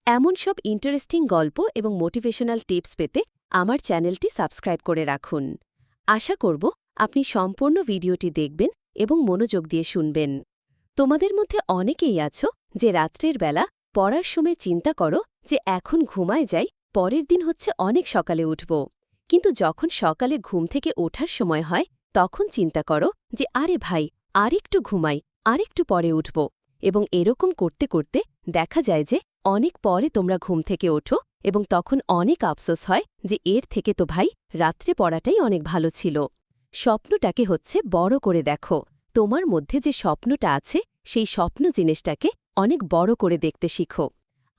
এমন সব ইন্টারেস্টিং গল্প এবং মোটিভেশনাল টিপস পেতে আমার চ্যানেলটি সাবস্ক্রাইব করে রাখুন। আশা করব আপনি সম্পূর্ণ ভিডিওটি দেখবেন এবং মনোযোগ দিয়ে শুনবেন। তোমাদের মধ্যে অনেকেই আছো যে রাত্রের বেলা পড়ার সময় চিন্তা করো যে এখন ঘুমায় যাই, পরের দিন হচ্ছে অনেক সকালে উঠব। কিন্তু যখন সকালে ঘুম থেকে ওঠার সময় হয় তখন চিন্তা করো যে আরে ভাই, আরেকটু ঘুমাই, আরেকটু পরে উঠব। এবং এরকম করতে করতে দেখা যায় যে অনেক পরে তোমরা ঘুম থেকে ওঠো এবং তখন অনেক আফসোস হয় যে এর থেকে তো ভাই রাত্রে পড়াটাই অনেক ভালো ছিল। স্বপ্নটাকে হচ্ছে বড় করে দেখো। তোমার মধ্যে যে স্বপ্নটা আছে সেই স্বপ্ন জিনিসটাকে অনেক বড় করে দেখতে শিখো।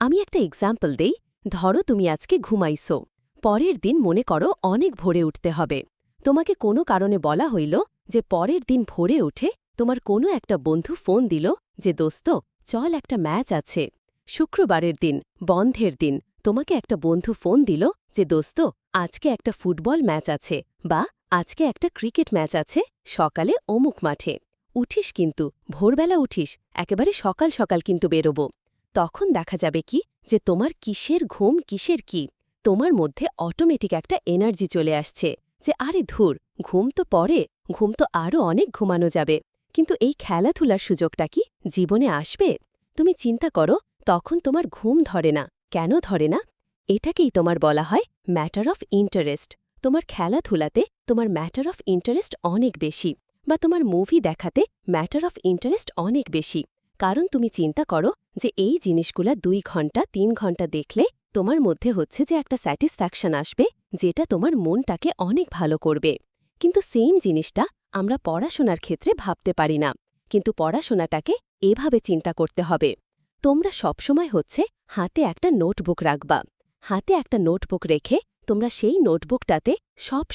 আমি একটা এক্সাম্পল দেই। ধরো তুমি আজকে ঘুমাইছো, পরের দিন মনে করো অনেক ভোরে উঠতে হবে। তোমাকে কোনো কারণে বলা হইল যে পরের দিন ভোরে উঠে তোমার কোনো একটা বন্ধু ফোন দিল যে দোস্ত চল, একটা ম্যাচ আছে। শুক্রবারের দিন, বন্ধের দিন, তোমাকে একটা বন্ধু ফোন দিল যে দোস্ত আজকে একটা ফুটবল ম্যাচ আছে বা আজকে একটা ক্রিকেট ম্যাচ আছে সকালে অমুক মাঠে। উঠিস কিন্তু, ভোরবেলা উঠিস, একেবারে সকাল সকাল কিন্তু বেরোব। তখন দেখা যাবে কি যে তোমার কিসের ঘুম কিসের কি, তোমার মধ্যে অটোমেটিক একটা এনার্জি চলে আসছে যে আরে ধুর, ঘুম তো পরে, ঘুম তো আরও অনেক ঘুমানো যাবে, কিন্তু এই খেলাধুলার সুযোগটা কি জীবনে আসবে? তুমি চিন্তা করো, তখন তোমার ঘুম ধরে না। কেন ধরে না? এটাকেই তোমার বলা হয় ম্যাটার অফ ইন্টারেস্ট। তোমার খেলাধুলাতে তোমার ম্যাটার অফ ইন্টারেস্ট অনেক বেশি, বা তোমার মুভি দেখাতে ম্যাটার অফ ইন্টারেস্ট অনেক বেশি। কারণ তুমি চিন্তা করো যে এই জিনিসগুলা 2 ঘন্টা 3 ঘন্টা দেখলে তোমার মধ্যে হচ্ছে যে একটা স্যাটিসফ্যাকশন আসবে, যেটা তোমার মনটাকে অনেক ভালো করবে। কিন্তু সেম জিনিসটা আমরা পড়াশোনার ক্ষেত্রে ভাবতে পারি না। কিন্তু পড়াশোনাটাকে এভাবে চিন্তা করতে হবে। তোমরা সবসময় হচ্ছে হাতে একটা নোটবুক রাখবা। হাতে একটা নোটবুক রেখে তোমরা সেই নোটবুকটাতে সব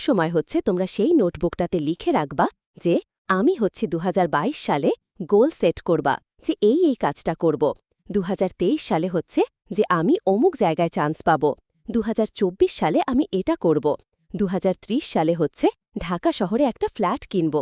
সময় হচ্ছে তোমরা সেই নোটবুকটাতে লিখে রাখবা যে আমি হচ্ছে 2022 সালে গোল সেট করবা যে এই কাজটা করব। 2023 সালে হচ্ছে যে আমি অমুক জায়গায় চান্স পাব। 2024 সালে আমি এটা করব। 2030 সালে হচ্ছে ঢাকা শহরে একটা ফ্ল্যাট কিনব।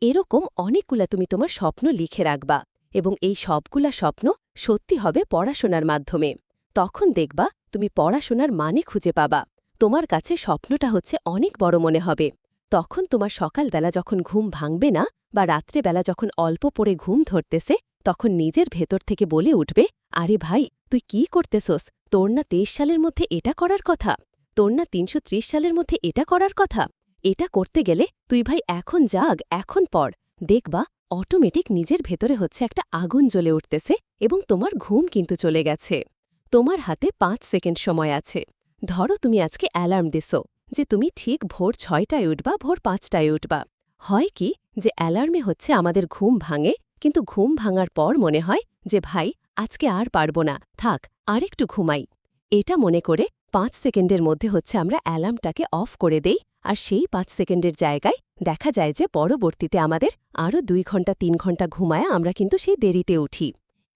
এরকম অনেকগুলা তুমি তোমার স্বপ্ন লিখে রাখবা এবং এই সবগুলা স্বপ্ন সত্যি হবে পড়াশোনার মাধ্যমে। তখন দেখবা তুমি পড়াশোনার মানে খুঁজে পাবা। তোমার কাছে স্বপ্নটা হচ্ছে অনেক বড় মনে হবে। তখন তোমার সকালবেলা যখন ঘুম ভাঙবে না বা রাত্রেবেলা যখন অল্প পড়ে ঘুম ধরতেছে, তখন নিজের ভেতর থেকে বলে উঠবে, আরে ভাই তুই কি করতেছস? তোর না 23 সালের মধ্যে এটা করার কথা, তোর না 330 সালের মধ্যে এটা করার কথা। এটা করতে গেলে তুই ভাই এখন জাগ, এখন পড়। দেখবা অটোমেটিক নিজের ভেতরে হচ্ছে একটা আগুন জ্বলে উঠতেছে এবং তোমার ঘুম কিন্তু চলে গেছে। তোমার হাতে 5 সেকেন্ড সময় আছে। ধরো তুমি আজকে অ্যালার্ম দিছো যে তুমি ঠিক ভোর 6টায় উঠবা, ভোর 5টায় উঠবা। হয় কি যে অ্যালার্মে হচ্ছে আমাদের ঘুম ভাঙে, কিন্তু ঘুম ভাঙার পর মনে হয় যে ভাই আজকে আর পারব না, থাক আরেকটু ঘুমাই। এটা মনে করে 5 সেকেন্ডের মধ্যে হচ্ছে আমরা অ্যালার্মটাকে অফ করে দেই, আর সেই 5 সেকেন্ডের জায়গায় দেখা যায় যে পরবর্তীতে আমাদের আরও 2 ঘন্টা 3 ঘন্টা ঘুমায় আমরা কিন্তু সেই দেরিতে উঠি।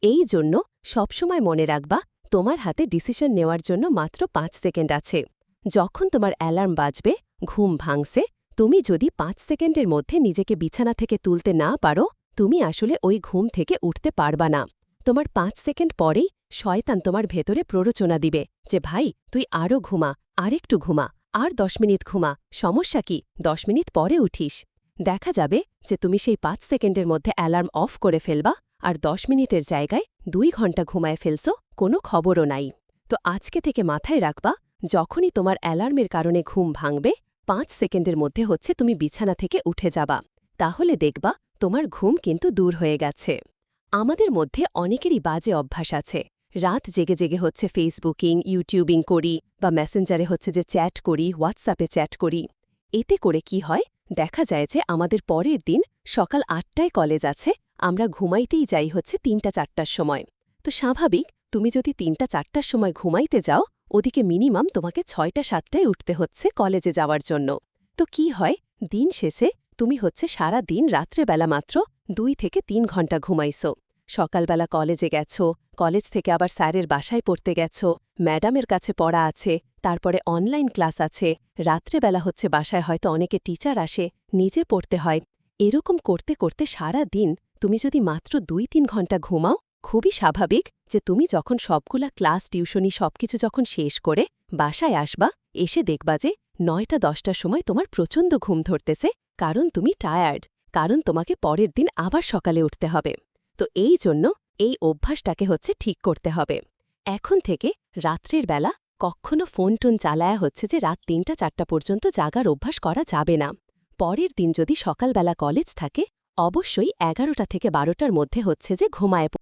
এই জন্য সবসময় মনে রাখবা তোমার হাতে ডিসিশন নেওয়ার জন্য মাত্র 5 সেকেন্ড আছে। যখন তোমার অ্যালার্ম বাজবে, ঘুম ভাঙছে, তুমি যদি 5 সেকেন্ডের মধ্যে নিজেকে বিছানা থেকে তুলতে না পারো, তুমি আসলে ওই ঘুম থেকে উঠতে পারবা না। তোমার 5 সেকেন্ড পরেই শয়তান তোমার ভেতরে প্ররোচনা দিবে যে ভাই তুই আরও ঘুমা, আরেকটু ঘুমা, আর 10 মিনিট ঘুমা, সমস্যা কি, 10 মিনিট পরে উঠিস। দেখা যাবে যে তুমি সেই 5 সেকেন্ডের মধ্যে অ্যালার্ম অফ করে ফেলবা, আর 10 মিনিটের জায়গায় 2 ঘন্টা ঘুমায় ফেলছো, কোনো খবরও নাই। তো আজকে থেকে মাথায় রাখবা, যখনই তোমার অ্যালার্মের কারণে ঘুম ভাঙবে, 5 সেকেন্ডের মধ্যে হচ্ছে তুমি বিছানা থেকে উঠে যাবা। তাহলে দেখবা তোমার ঘুম কিন্তু দূর হয়ে গেছে। আমাদের মধ্যে অনেকেরই বাজে অভ্যাস আছে। রাত জেগে জেগে হচ্ছে ফেসবুকিং, ইউটিউবিং করি, বা মেসেঞ্জারে হচ্ছে যে চ্যাট করি, হোয়াটসঅ্যাপে চ্যাট করি। এতে করে কি হয়, দেখা যায় যে আমাদের পরের দিন সকাল 8টায় কলেজ আছে, আমরা ঘুমাইতেই যাই হচ্ছে 3টা-4টার সময়। তো স্বাভাবিক, তুমি যদি 3টা-4টার সময় ঘুমাইতে যাও, ওদিকে মিনিমাম তোমাকে 6টা-7টায় উঠতে হচ্ছে কলেজে যাওয়ার জন্য। তো কি হয়, দিন শেষে তুমি হচ্ছে সারা দিন রাত্রেবেলা মাত্র 2 থেকে 3 ঘন্টা ঘুমাইছো। সকালবেলা কলেজে গেছো, কলেজ থেকে আবার স্যারের বাসায় পড়তে গেছো, ম্যাডামের কাছে পড়া আছে, তারপরে অনলাইন ক্লাস আছে, রাত্রেবেলা হচ্ছে বাসায় হয়তো অনেকে টিচার আসে, নিজে পড়তে হয়। এরকম করতে করতে সারা দিন তুমি যদি মাত্র 2-3 ঘন্টা ঘুমাও, খুবই স্বাভাবিক যে তুমি যখন সবগুলা ক্লাস টিউশনি সবকিছু যখন শেষ করে বাসায় আসবা এসে দেখবা যে 9টা-10টার সময় তোমার প্রচণ্ড ঘুম ধরতেছে, কারণ তুমি টায়ার্ড, কারণ তোমাকে পরের দিন আবার সকালে উঠতে হবে। তো এই জন্য এই অভ্যাসটাকে ঠিক করতে হবে। এখন থেকে রাত্রের বেলা কখনো ফোন-টোন চালায়া যে রাত 3টা-4টা পর্যন্ত জাগার অভ্যাস করা যাবে না। পরের দিন যদি সকালবেলা কলেজ থাকে অবশ্যই 11টা থেকে 12টার মধ্যে যে ঘুমায়